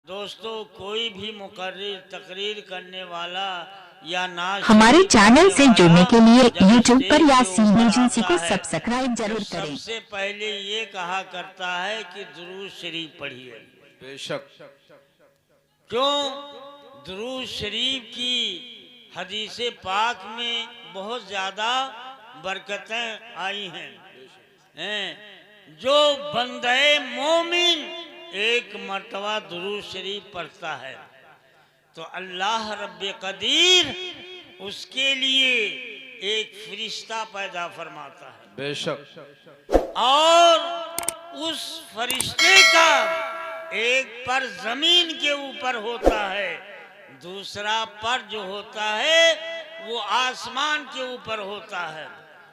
दोस्तों, कोई भी मुकर्रिर तकरीर करने वाला या नाच हमारे चैनल से जुड़ने के लिए जब यूट्यूब पर स्टेज या के ऊपर सीबीजी आता को है सब्सक्राइब तो जरूर करें। सबसे पहले ये कहा करता है कि दुरूद शरीफ पढ़िए। बेशक। क्यों? दुरूद शरीफ की हदीस पाक में बहुत ज़्यादा बरकतें आई हैं। जो बंदे मोमिन एक मर्तबा दुरूद शरीफ पढ़ता है तो अल्लाह रब्बे कदीर उसके लिए एक फरिश्ता पैदा फरमाता है बेशक। और उस फरिश्ते का एक पर जमीन के ऊपर होता है, दूसरा पर जो होता है वो आसमान के ऊपर होता है।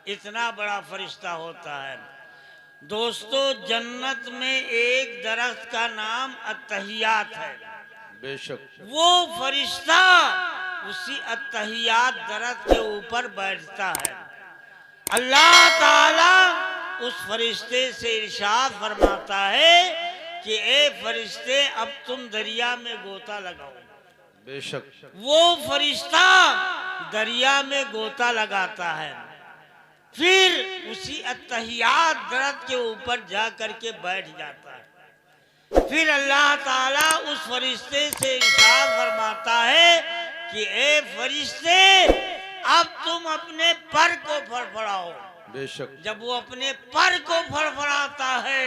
इतना बड़ा फरिश्ता होता है। दोस्तों, जन्नत में एक दरख्त का नाम अत्तहियात है। बेशक। वो फरिश्ता उसी अत्तहियात दरख्त के ऊपर बैठता है। अल्लाह ताला उस फरिश्ते से इरशाद फरमाता है कि ए फरिश्ते, अब तुम दरिया में गोता लगाओ। बेशक। वो फरिश्ता दरिया में गोता लगाता है, फिर उसी अत्तहियात दरख्त के ऊपर जा करके बैठ जाता है। फिर अल्लाह ताला उस फरिश्ते से इरशाद फरमाता है कि ए फरिश्ते, अब तुम अपने पर को फड़फड़ाओ। बेशक। जब वो अपने पर को फड़फड़ाता है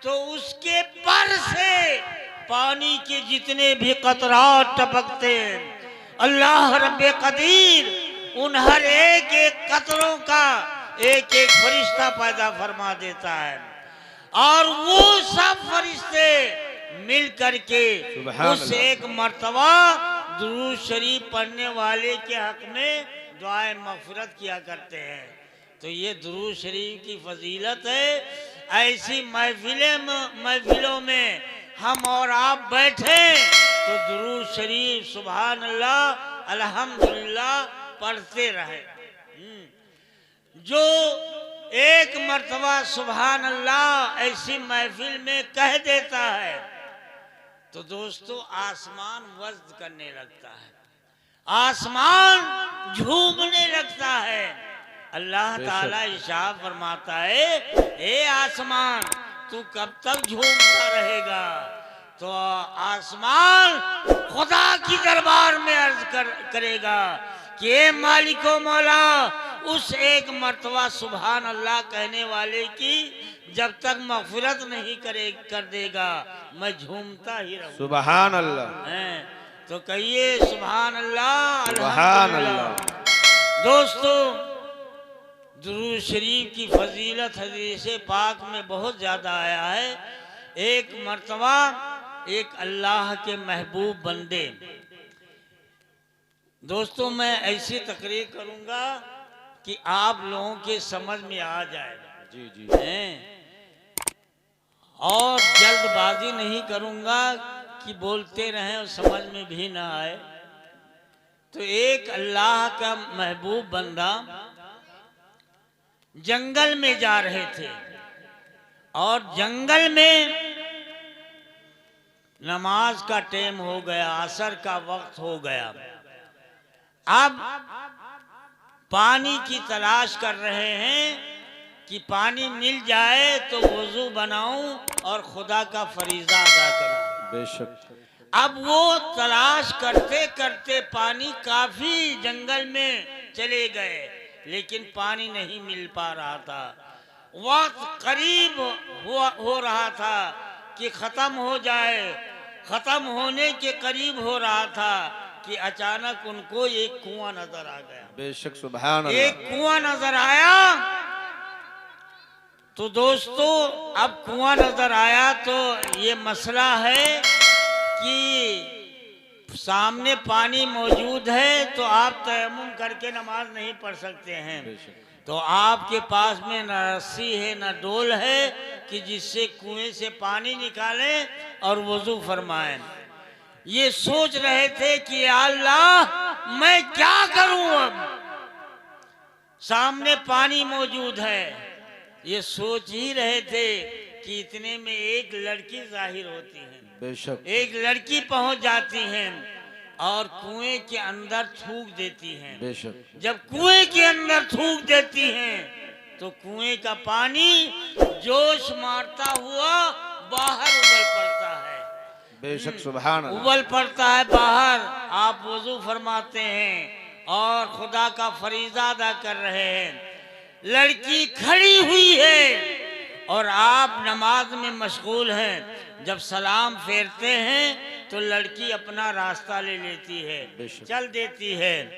तो उसके पर से पानी के जितने भी कतरात टपकते हैं, अल्लाह रब्बे कदीर उन हर एक एक कतरों का एक एक फरिश्ता पैदा फरमा देता है और वो सब फरिश्ते मिल करके उस एक मर्तबा दुरूद शरीफ पढ़ने वाले के हक में दुआए मग़फ़िरत किया करते हैं। तो ये दुरूद शरीफ की फजीलत है। ऐसी महफिलों में हम और आप बैठे तो दुरूद शरीफ सुभान अल्लाह अल्हम्दुलिल्लाह पढ़ते रहे। जो एक मर्तबा सुभान अल्लाह ऐसी महफिल में कह देता है तो दोस्तों आसमान वज्द करने लगता है, आसमान झूमने लगता है। अल्लाह ताला इरशाद फरमाता है, ए आसमान, तू कब तक झूमता रहेगा? तो आसमान खुदा की दरबार में अर्ज करेगा कि ए मालिको मौला, उस एक मर्तबा सुभान अल्लाह कहने वाले की जब तक मग़फ़िरत नहीं कर देगा मैं झूमता ही रहूं। सुभान अल्लाह। तो कहिए सुभान अल्लाह सुभान अल्हम्दुलिल्लाह। दोस्तों, दुरूद शरीफ की फजीलत हदीस पाक में बहुत ज़्यादा आया है। एक मर्तबा एक अल्लाह के महबूब बंदे, दोस्तों मैं ऐसी तकरीर करूँगा कि आप लोगों के समझ में आ जाए। जी जी। और जल्दबाजी नहीं करूँगा कि बोलते रहें और समझ में भी ना आए। तो एक अल्लाह का महबूब बंदा जंगल में जा रहे थे और जंगल में नमाज का टाइम हो गया, असर का वक्त हो गया। अब पानी की तलाश कर रहे हैं कि पानी मिल जाए तो वजू बनाऊं और खुदा का फरीज़ा अदा करूं। बेशक। अब वो तलाश करते करते पानी काफी जंगल में चले गए, लेकिन पानी नहीं मिल पा रहा था। वक्त करीब हो रहा था कि खत्म हो जाए, खत्म होने के करीब हो रहा था कि अचानक उनको एक कुआं नजर आ गया। बेशक। सुभान अल्लाह। एक कुआं नजर आया। तो दोस्तों, अब कुआं नजर आया तो ये मसला है कि सामने पानी मौजूद है तो आप तयम्मुम करके नमाज नहीं पढ़ सकते हैं। तो आपके पास में न रस्सी है न डोल है कि जिससे कुएं से पानी निकालें और वजू फरमाएं। ये सोच रहे थे कि अल्लाह मैं क्या करूं, अब सामने पानी मौजूद है। ये सोच ही रहे थे कि इतने में एक लड़की जाहिर होती है। बेशक एक लड़की पहुंच जाती है और कुएं के अंदर थूक देती है। बेशक जब कुएं के अंदर थूक देती हैं तो कुएं का पानी जोश मारता हुआ बाहर उबल पड़ता है। बेशक सुभान अल्लाह उबल पड़ता है बाहर। आप वजू फरमाते हैं और खुदा का फरीजा अदा कर रहे हैं। लड़की खड़ी हुई है और आप नमाज में मशगूल हैं। जब सलाम फेरते हैं तो लड़की अपना रास्ता ले लेती है, बेशक। चल देती है।